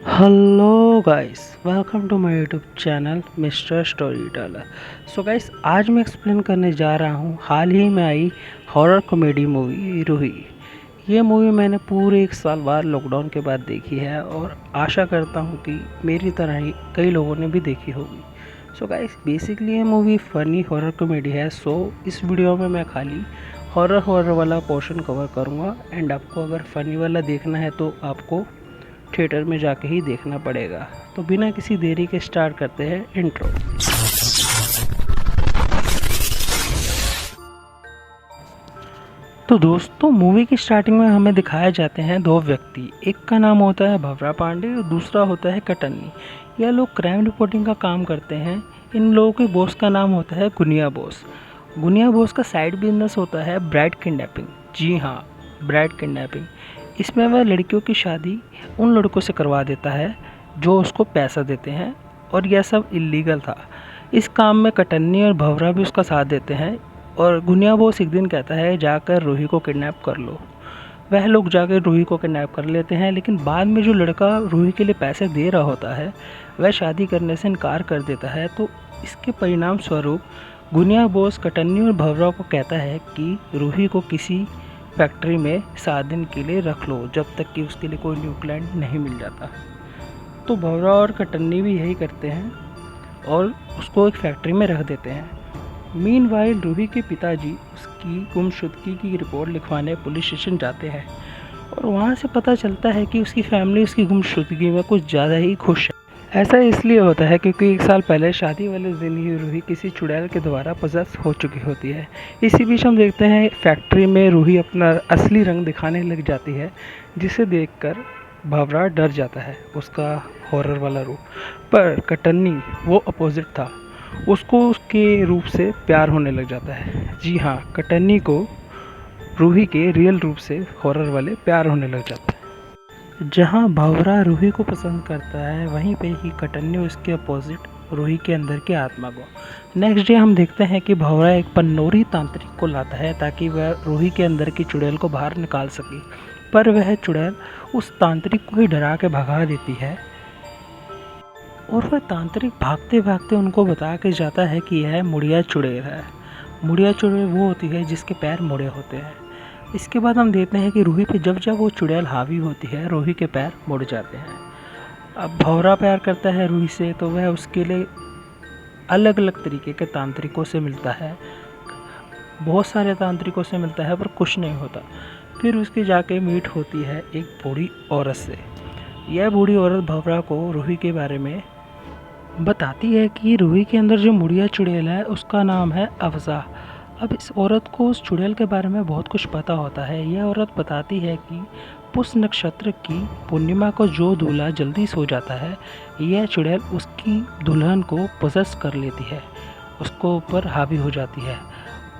Hello guys, welcome to my YouTube channel mister storyteller. So guys, आज मैं explain करने जा रहा हूँ हाल ही में आई हॉरर कॉमेडी मूवी रूही। ये मूवी मैंने पूरे 1 साल बाद लॉकडाउन के बाद देखी है और आशा करता हूँ कि मेरी तरह ही कई लोगों ने भी देखी होगी। सो गाइस, बेसिकली ये मूवी फ़नी हॉरर कॉमेडी है। सो इस वीडियो में मैं खाली हॉरर वाला पोर्शन कवर करूँगा एंड आपको अगर फ़नी वाला देखना है तो आपको थिएटर में जाके ही देखना पड़ेगा। तो बिना किसी देरी के स्टार्ट करते हैं इंट्रो। तो दोस्तों, मूवी की स्टार्टिंग में हमें दिखाए जाते हैं दो व्यक्ति। एक का नाम होता है भवरा पांडे और दूसरा होता है कटन्नी। यह लोग क्राइम रिपोर्टिंग का काम करते हैं। इन लोगों के बॉस का नाम होता है गुनिया बॉस। गुनिया बॉस का साइड बिजनेस होता है ब्राइड किडनैपिंग। जी हाँ, ब्राइड किडनैपिंग। इसमें वह लड़कियों की शादी उन लड़कों से करवा देता है जो उसको पैसा देते हैं, और यह सब इलीगल था। इस काम में कटन्नी और भवरा भी उसका साथ देते हैं। और गुनिया बॉस एक दिन कहता है जाकर रूही को किडनैप कर लो। वह लोग जाकर रूही को किडनैप कर लेते हैं, लेकिन बाद में जो लड़का रूही के लिए पैसे दे रहा होता है वह शादी करने से इनकार कर देता है। तो इसके परिणाम स्वरूप गुनिया बॉस कटन्नी और भवरा को कहता है कि रूही को किसी फैक्ट्री में 7 दिन के लिए रख लो, जब तक कि उसके लिए कोई न्यू क्लाइंट नहीं मिल जाता। तो भवरा और कटन्नी भी यही करते हैं और उसको एक फैक्ट्री में रख देते हैं। मीनवाइल रूही के पिताजी उसकी गुमशुदगी की रिपोर्ट लिखवाने पुलिस स्टेशन जाते हैं और वहाँ से पता चलता है कि उसकी फैमिली उसकी गुमशुदगी में कुछ ज़्यादा ही खुश है। ऐसा इसलिए होता है क्योंकि 1 साल पहले शादी वाले दिन ही रूही किसी चुड़ैल के द्वारा पॉसेस हो चुकी होती है। इसी बीच हम देखते हैं फैक्ट्री में रूही अपना असली रंग दिखाने लग जाती है, जिसे देखकर भवरा डर जाता है, उसका हॉरर वाला रूप। पर कटन्नी वो अपोजिट था, उसको उसके रूप से प्यार होने लग जाता है। जी हाँ, कटन्नी को रूही के रियल रूप से हॉरर वाले प्यार होने लग जाता है। जहाँ भंवरा रूही को पसंद करता है, वहीं पे ही कटन्नी उसके अपोजिट रूही के अंदर की आत्मा को। नेक्स्ट डे हम देखते हैं कि भंवरा एक पन्नौरी तांत्रिक को लाता है ताकि वह रूही के अंदर की चुड़ैल को बाहर निकाल सके। पर वह चुड़ैल उस तांत्रिक को ही डरा के भगा देती है और वह तांत्रिक भागते भागते उनको बता के जाता है कि यह मुड़िया चुड़ैल है। मुड़िया चुड़ैल वो होती है जिसके पैर मुड़े होते हैं। इसके बाद हम देखते हैं कि रूही पे जब जब वो चुड़ैल हावी होती है, रूही के पैर मुड़ जाते हैं। अब भंवरा प्यार करता है रूही से, तो वह उसके लिए अलग अलग तरीके के तांत्रिकों से मिलता है, बहुत सारे तांत्रिकों से मिलता है, पर कुछ नहीं होता। फिर उसकी जाके मीट होती है एक बूढ़ी औरत से। यह बूढ़ी औरत भंवरा को रूही के बारे में बताती है कि रूही के अंदर जो मुड़िया चुड़ैल है उसका नाम है अफजा। अब इस औरत को उस चुड़ैल के बारे में बहुत कुछ पता होता है। यह औरत बताती है कि पुष नक्षत्र की पूर्णिमा को जो दूल्हा जल्दी सो जाता है, यह चुड़ैल उसकी दुल्हन को पोसेस कर लेती है, उसको ऊपर हावी हो जाती है।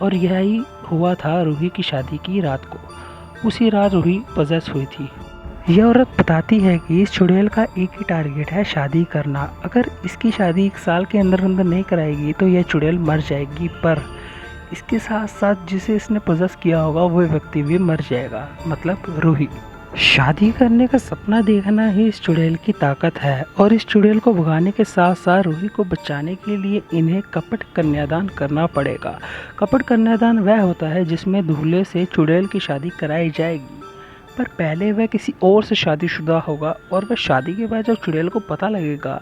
और यही हुआ था रूही की शादी की रात को। उसी रात रूही पोसेस हुई थी। यह औरत बताती है कि इस चुड़ैल का एक ही टारगेट है, शादी करना। अगर इसकी शादी 1 साल के अंदर अंदर नहीं कराएगी तो यह चुड़ैल मर जाएगी। पर इसके साथ साथ जिसे इसने पोजेस किया होगा वो व्यक्ति भी मर जाएगा, मतलब रूही। शादी करने का सपना देखना ही इस चुड़ैल की ताकत है। और इस चुड़ैल को भगाने के साथ साथ रूही को बचाने के लिए इन्हें कपट कन्यादान करना पड़ेगा। कपट कन्यादान वह होता है जिसमें दूल्हे से चुड़ैल की शादी कराई जाएगी, पर पहले वह किसी और से शादीशुदा होगा। और वह शादी के बाद जब चुड़ैल को पता लगेगा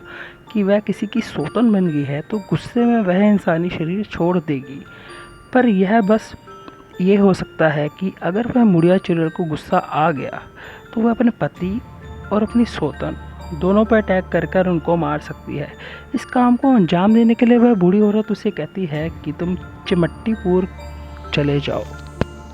कि वह किसी की सौतन बन गई है, तो गुस्से में वह इंसानी शरीर छोड़ देगी। पर यह बस ये हो सकता है कि अगर वह मुड़िया चुड़ैल को गुस्सा आ गया तो वह अपने पति और अपनी सौतन दोनों पर अटैक कर उनको मार सकती है। इस काम को अंजाम देने के लिए वह बूढ़ी औरत उसे कहती है कि तुम चिमट्टीपुर चले जाओ।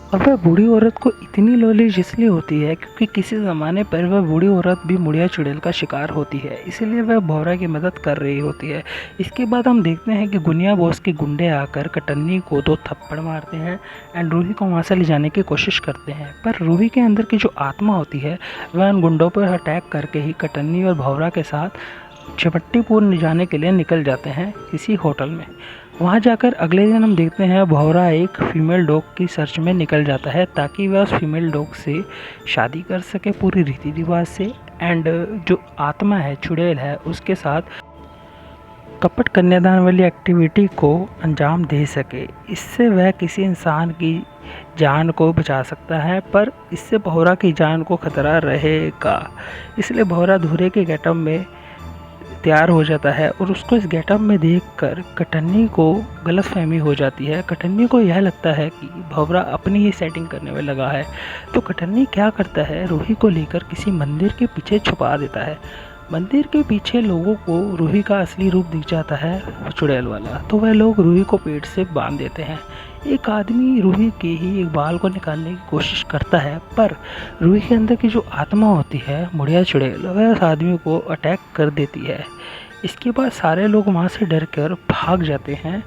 और वह बूढ़ी औरत को इतनी नॉलेज इसलिए होती है क्योंकि किसी ज़माने पर वह बूढ़ी औरत भी मुड़िया चुड़ैल का शिकार होती है, इसलिए वह भंवरा की मदद कर रही होती है। इसके बाद हम देखते हैं कि गुनिया बॉस के गुंडे आकर कटन्नी को 2 थप्पड़ मारते हैं एंड रूही को वहाँ से ले जाने की कोशिश करते हैं। पर रूही के अंदर की जो आत्मा होती है वह उन गुंडों पर अटैक करके ही कटन्नी और भंवरा के साथ चिमट्टीपुर जाने के लिए निकल जाते हैं किसी होटल में। वहाँ जाकर अगले दिन हम देखते हैं भंवरा एक फीमेल डॉग की सर्च में निकल जाता है ताकि वह उस फीमेल डॉग से शादी कर सके पूरी रीति रिवाज से एंड जो आत्मा है, चुड़ैल है, उसके साथ कपट कन्यादान वाली एक्टिविटी को अंजाम दे सके। इससे वह किसी इंसान की जान को बचा सकता है, पर इससे भौरा की जान को खतरा रहेगा। इसलिए भौरा धूरे के गेटअप में तैयार हो जाता है और उसको इस गेटअप में देखकर कटन्नी को गलतफहमी हो जाती है। कटन्नी को यह लगता है कि भौरा अपनी ही सेटिंग करने में लगा है। तो कटन्नी क्या करता है, रूही को लेकर किसी मंदिर के पीछे छुपा देता है। मंदिर के पीछे लोगों को रूही का असली रूप दिख जाता है, चुड़ैल वाला। तो वह लोग रूही को पेट से बांध देते हैं। एक आदमी रूही के ही एक बाल को निकालने की कोशिश करता है, पर रूही के अंदर की जो आत्मा होती है, मुड़िया चुड़ैल, वह उस आदमी को अटैक कर देती है। इसके बाद सारे लोग वहाँ से डर कर भाग जाते हैं,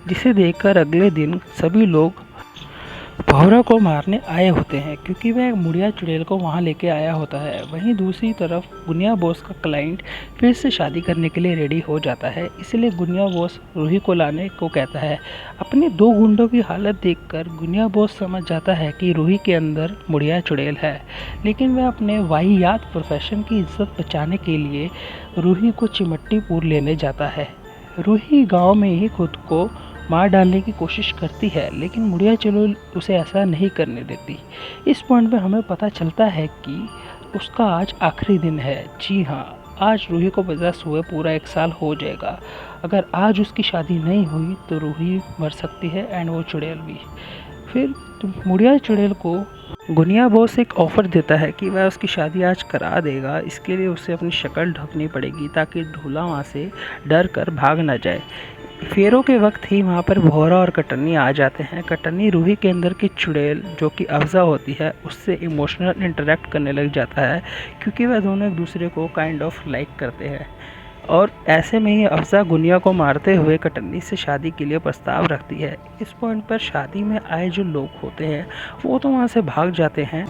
जिसे देखकर अगले दिन सभी लोग भौरा को मारने आए होते हैं, क्योंकि वह मुड़िया चुड़ैल को वहां लेके आया होता है। वहीं दूसरी तरफ गुनिया बॉस का क्लाइंट फिर से शादी करने के लिए रेडी हो जाता है। इसलिए गुनिया बॉस रूही को लाने को कहता है। अपने दो गुंडों की हालत देखकर गुनिया बॉस समझ जाता है कि रूही के अंदर मुड़िया चुड़ैल है, लेकिन वह अपने वाहियात प्रोफेशन की इज्जत बचाने के लिए रूही को चिमट्टीपुर लेने जाता है। रूही गाँव में ही खुद को मार डालने की कोशिश करती है, लेकिन मुड़िया चुड़ैल उसे ऐसा नहीं करने देती। इस पॉइंट पे हमें पता चलता है कि उसका आज आखिरी दिन है। जी हाँ, आज रूही को 50 हुए पूरा 1 साल हो जाएगा। अगर आज उसकी शादी नहीं हुई तो रूही मर सकती है एंड वो चुड़ैल भी। फिर मुड़िया चुड़ैल को गुनिया बॉस एक ऑफ़र देता है कि वह उसकी शादी आज करा देगा। इसके लिए उसे अपनी शक्ल ढकनी पड़ेगी ताकि ढूला वहाँ से डर कर भाग ना जाए। फेरों के वक्त ही वहाँ पर भौरा और कटन्नी आ जाते हैं। कटन्नी रूही के अंदर की चुड़ैल जो कि अफ़ज़ा होती है उससे इमोशनल इंटरेक्ट करने लग जाता है, क्योंकि वह दोनों एक दूसरे को काइंड ऑफ लाइक करते हैं। और ऐसे में ही अफ़ज़ा गुनिया को मारते हुए कटन्नी से शादी के लिए प्रस्ताव रखती है। इस पॉइंट पर शादी में आए जो लोग होते हैं वो तो वहाँ से भाग जाते हैं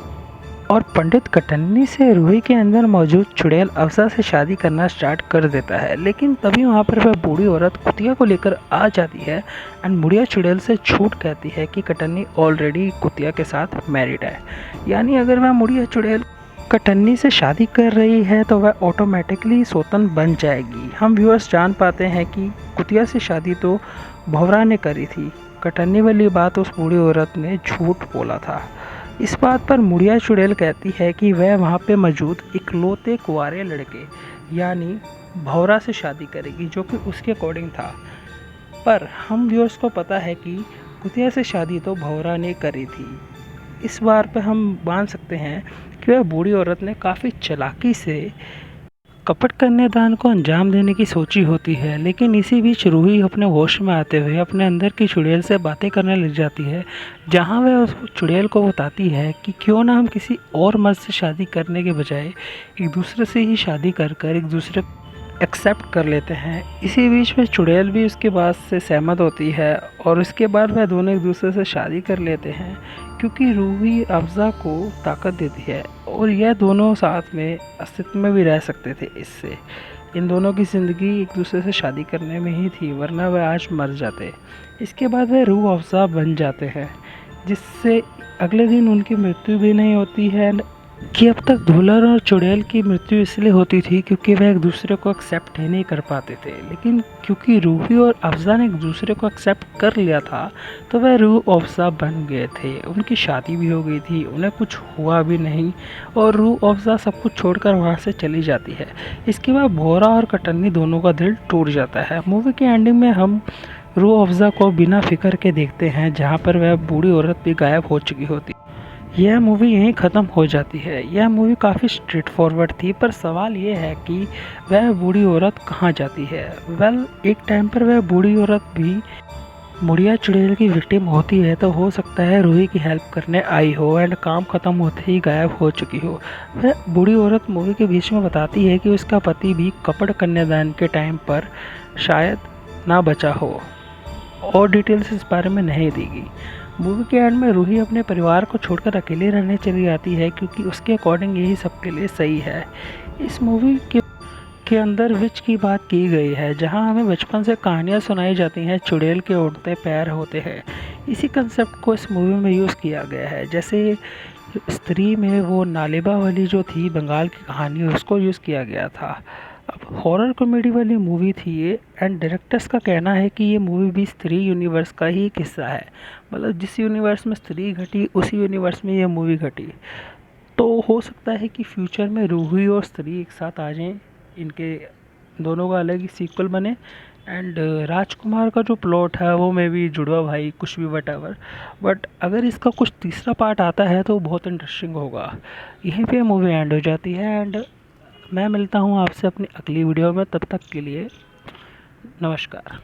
और पंडित कटन्नी से रूही के अंदर मौजूद चुड़ैल अफ़ज़ा से शादी करना स्टार्ट कर देता है। लेकिन तभी वहाँ पर वह बूढ़ी औरत कुतिया को लेकर आ जाती है एंड मुड़िया चुड़ैल से झूठ कहती है कि कटन्नी ऑलरेडी कुतिया के साथ मैरिड है। यानी अगर वह मुड़िया चुड़ैल कटन्नी से शादी कर रही है तो वह ऑटोमेटिकली सौतन बन जाएगी। हम व्यूअर्स जान पाते हैं कि कुतिया से शादी तो भौरा ने करी थी, कटन्नी वाली बात उस बूढ़ी औरत ने झूठ बोला था। इस बात पर मुड़िया चुड़ैल कहती है कि वह वहाँ पे मौजूद इकलौते कुंवारे लड़के यानी भौरा से शादी करेगी, जो कि उसके अकॉर्डिंग था। पर हम व्यूअर्स को पता है कि कुतिया से शादी तो भौरा ने करी थी। इस बार पे हम मान सकते हैं कि वह बूढ़ी औरत ने काफ़ी चालाकी से कपट कन्यादान को अंजाम देने की सोची होती है। लेकिन इसी बीच रूही अपने होश में आते हुए अपने अंदर की चुड़ैल से बातें करने लग जाती है, जहां वह उस चुड़ैल को बताती है कि क्यों ना हम किसी और मर्द से शादी करने के बजाय एक दूसरे से ही शादी कर कर एक दूसरे एक्सेप्ट कर लेते हैं। इसी बीच में चुड़ैल भी उसके बात से सहमत होती है और उसके बाद वह दोनों एक दूसरे से शादी कर लेते हैं, क्योंकि रूही अफ़ज़ा को ताकत देती है और यह दोनों साथ में अस्तित्व में भी रह सकते थे। इससे इन दोनों की ज़िंदगी एक दूसरे से शादी करने में ही थी, वरना वह आज मर जाते। इसके बाद वह रूह अफ़ज़ा बन जाते हैं, जिससे अगले दिन उनकी मृत्यु भी नहीं होती है। कि अब तक धूलर और चुड़ैल की मृत्यु इसलिए होती थी क्योंकि वह एक दूसरे को एक्सेप्ट ही नहीं कर पाते थे, लेकिन क्योंकि रूही और अफ़ज़ा ने एक दूसरे को एक्सेप्ट कर लिया था तो वह रूह अफ़ज़ा बन गए थे। उनकी शादी भी हो गई थी, उन्हें कुछ हुआ भी नहीं और रूह अफ़ज़ा सब कुछ छोड़कर वहाँ से चली जाती है। इसके बाद भौरा और कटन्नी दोनों का दिल टूट जाता है। मूवी के एंडिंग में हम रूह अफ़ज़ा को बिना फिक्र के देखते हैं, जहाँ पर वह बूढ़ी औरत भी गायब हो चुकी होती। यह मूवी यहीं ख़त्म हो जाती है। यह मूवी काफ़ी स्ट्रेट फॉरवर्ड थी, पर सवाल ये है कि वह बूढ़ी औरत कहाँ जाती है। एक टाइम पर वह बूढ़ी औरत भी मुड़िया चुड़ैल की विक्टिम होती है, तो हो सकता है रूही की हेल्प करने आई हो एंड काम ख़त्म होते ही गायब हो चुकी हो। वह बूढ़ी औरत मूवी के बीच में बताती है कि उसका पति भी कपट कन्यादान के टाइम पर शायद ना बचा हो और डिटेल्स इस बारे में नहीं दी गई। मूवी के एंड में रूही अपने परिवार को छोड़कर अकेले रहने चली जाती है, क्योंकि उसके अकॉर्डिंग यही सबके लिए सही है। इस मूवी के अंदर विच की बात की गई है, जहां हमें बचपन से कहानियां सुनाई जाती हैं, चुड़ैल के उड़ते पैर होते हैं। इसी कंसेप्ट को इस मूवी में यूज़ किया गया है। जैसे स्त्री में वो नालेबा वाली जो थी बंगाल की कहानी, उसको यूज़ किया गया था। अब हॉरर कॉमेडी वाली मूवी थी ये, एंड डायरेक्टर्स का कहना है कि ये मूवी भी स्त्री यूनिवर्स का ही एक हिस्सा है। मतलब जिस यूनिवर्स में स्त्री घटी उसी यूनिवर्स में ये मूवी घटी। तो हो सकता है कि फ्यूचर में रूही और स्त्री एक साथ आ जाएं, इनके दोनों का अलग ही सीक्वल बने। एंड राजकुमार का जो प्लॉट है वो मे भी जुड़वा भाई कुछ भी वट, बट अगर इसका कुछ तीसरा पार्ट आता है तो बहुत इंटरेस्टिंग होगा। यहीं पे मूवी एंड हो जाती है, एंड मैं मिलता हूँ आपसे अपनी अगली वीडियो में। तब तक के लिए नमस्कार।